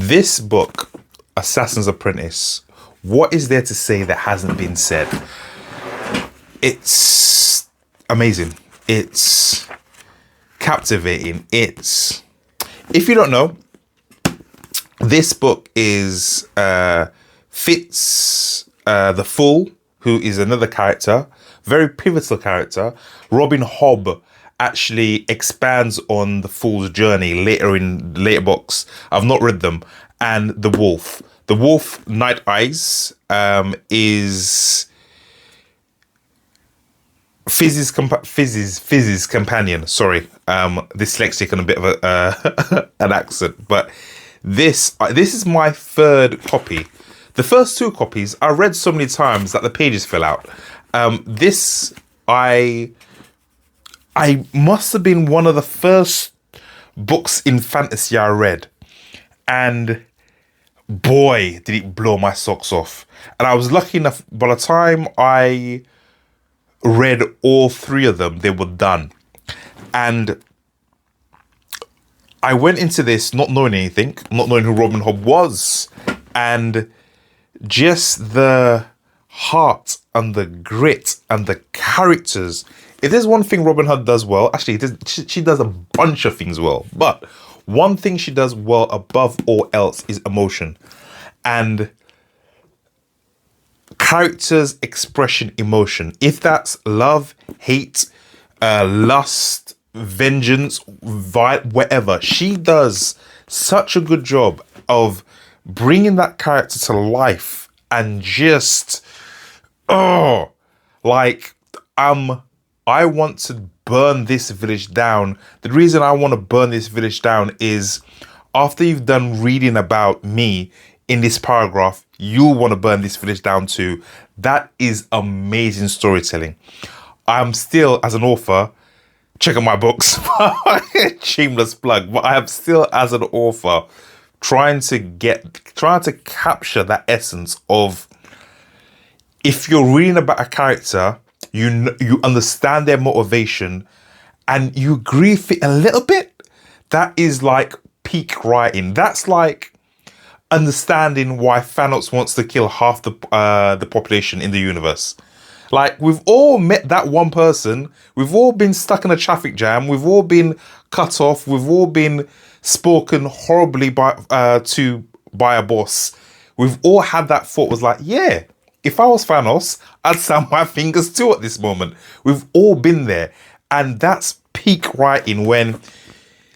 This book, Assassin's Apprentice, what is there to say that hasn't been said? It's amazing. It's captivating. It's, if you don't know, this book is Fitz, the Fool, who is another character, very pivotal character. Robin Hobb actually expands on the Fool's journey later in later books. I've not read them. And the Wolf. The Wolf, Night Eyes, is Fizz's companion. Sorry, dyslexic and a bit of a an accent. But this is my third copy. The first two copies I read so many times that the pages fell out. This I must have been one of the first books in fantasy I read, and boy, did it blow my socks off. And I was lucky enough, by the time I read all three of them, they were done. And I went into this not knowing anything, not knowing who Robin Hobb was, and just the heart and the grit and the characters. If there's one thing Robin Hood does well, actually she does a bunch of things well, but one thing she does well above all else is emotion. And characters expression emotion. If that's love, hate, lust, vengeance, whatever, she does such a good job of bringing that character to life and just, I want to burn this village down. The reason I want to burn this village down is after you've done reading about me in this paragraph, you'll want to burn this village down too. That is amazing storytelling. I'm still, as an author, checking my books, shameless plug, but I am still, as an author, trying to capture that essence of, if you're reading about a character, you understand their motivation and you grieve it a little bit. That is like peak writing. That's like understanding why Thanos wants to kill half the population in the universe. Like, we've all met that one person. We've all been stuck in a traffic jam. We've all been cut off. We've all been spoken horribly by a boss. We've all had that thought, was like, yeah, if I was Thanos, I'd snap my fingers too at this moment. We've all been there. And that's peak writing, when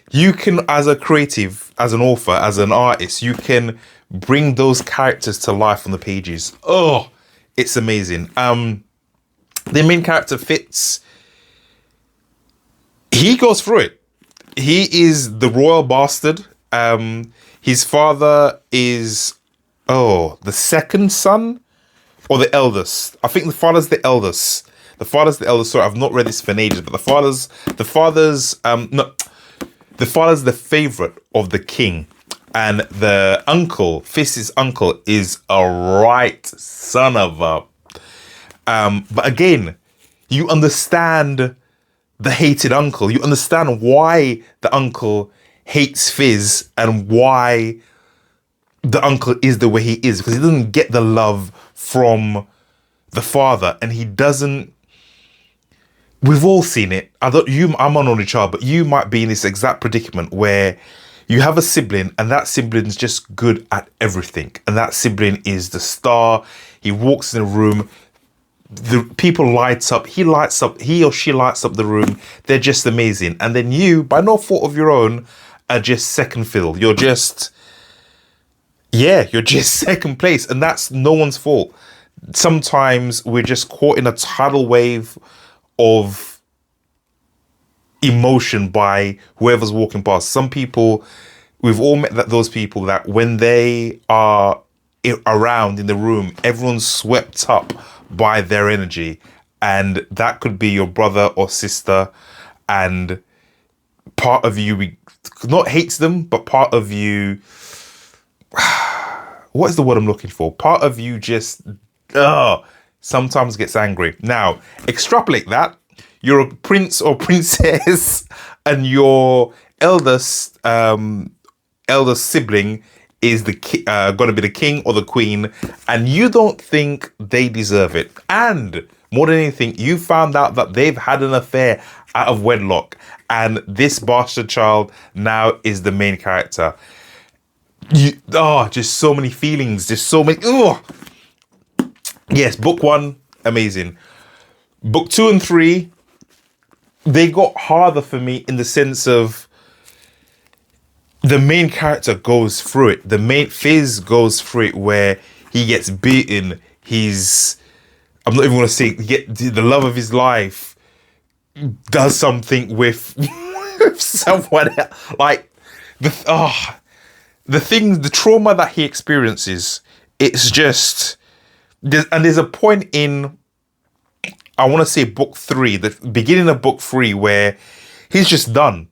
you can, as a creative, as an author, as an artist, you can bring those characters to life on the pages. Oh, it's amazing. The main character, Fitz, he goes through it. He is the royal bastard. His father is, the second son or the eldest. I think the father's the eldest. Sorry, I've not read this for ages, but the father's the favorite of the king, and the uncle, Fitz's uncle, is a right son of a. But again, you understand the hated uncle. You understand why the uncle hates Fizz and why the uncle is the way he is, because he doesn't get the love from the father, and he doesn't. We've all seen it. I'm an only child, but you might be in this exact predicament where you have a sibling and that sibling's just good at everything. And that sibling is the star. He walks in a room, the people lights up, he or she lights up the room. They're just amazing. And then you, by no fault of your own, are just second fiddle. You're just second place. And that's no one's fault. Sometimes we're just caught in a tidal wave of emotion by whoever's walking past. Some people, we've all met those people that when they are around in the room, everyone's swept up by their energy, and that could be your brother or sister, and part of you not hates them, but part of you, what is the word I'm looking for? Part of you just sometimes gets angry. Now, extrapolate that. You're a prince or princess and your eldest sibling is going to be the king or the queen, and you don't think they deserve it. And more than anything, you found out that they've had an affair out of wedlock, and this bastard child now is the main character. Just so many feelings, just so many. Yes, book 1, amazing. Book 2 and 3, they got harder for me in the sense of the main character goes through it. The main Fizz goes through it where he gets beaten. I'm not even going to say the love of his life does something with someone else. Like the trauma that he experiences. It's just, there's a point in, I want to say book 3, the beginning of book 3, where he's just done.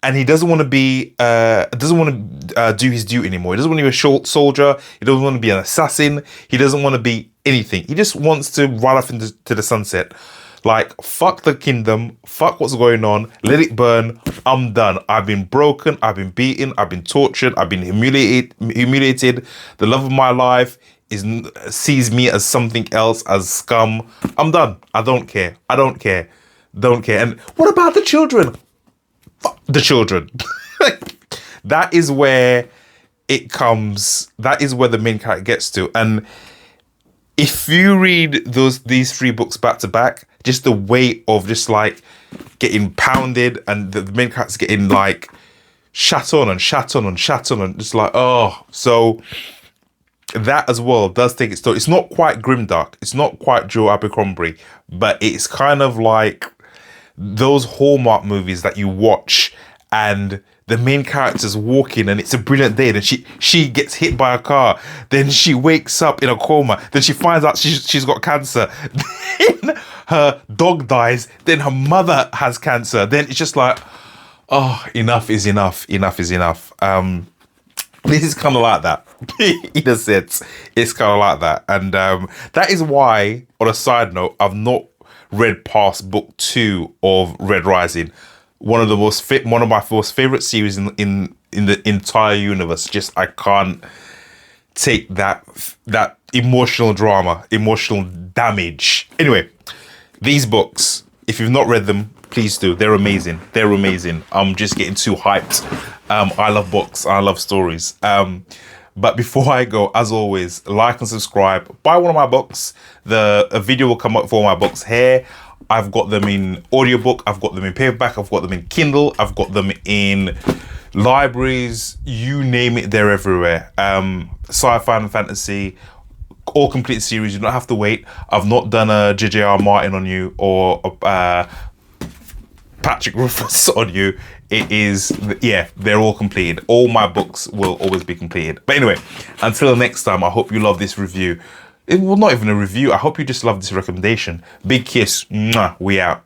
And he doesn't want to be, do his duty anymore. He doesn't want to be a short soldier. He doesn't want to be an assassin. He doesn't want to be anything. He just wants to ride off into the sunset. Like, fuck the kingdom. Fuck what's going on. Let it burn. I'm done. I've been broken. I've been beaten. I've been tortured. I've been humiliated. The love of my life sees me as something else, as scum. I'm done. I don't care. Don't care. And what about the children? The children. That is where it comes. That is where the main character gets to. And if you read these 3 books back to back, just the weight of just like getting pounded and the main character's getting like shat on and just like, so that as well does take its toll. It's not quite grimdark. It's not quite Joe Abercrombie, but it's kind of like those Hallmark movies that you watch and the main character's walking and it's a brilliant day, then she gets hit by a car, then she wakes up in a coma, then she finds out she's got cancer, then her dog dies, then her mother has cancer, then it's just like, enough is enough. This is kind of like that. In a sense, it's kind of like that. And that is why, on a side note, I've not read past book 2 of Red Rising, one of my most favorite series in the entire universe. Just, I can't take that emotional drama, emotional damage. Anyway, these books, if you've not read them, please do. They're amazing. I'm just getting too hyped. I love books. I love stories. But before I go, as always, like and subscribe. Buy one of my books. A video will come up for my books here. I've got them in audiobook. I've got them in paperback. I've got them in Kindle. I've got them in libraries. You name it, they're everywhere. Sci-fi and fantasy, all complete series. You don't have to wait. I've not done a J.J.R. Martin on you or Patrick Rufus on you. It is, they're all completed. All my books will always be completed. But anyway, until next time, I hope you love this review. It was not even a review. I hope you just love this recommendation. Big kiss. Mwah. We out.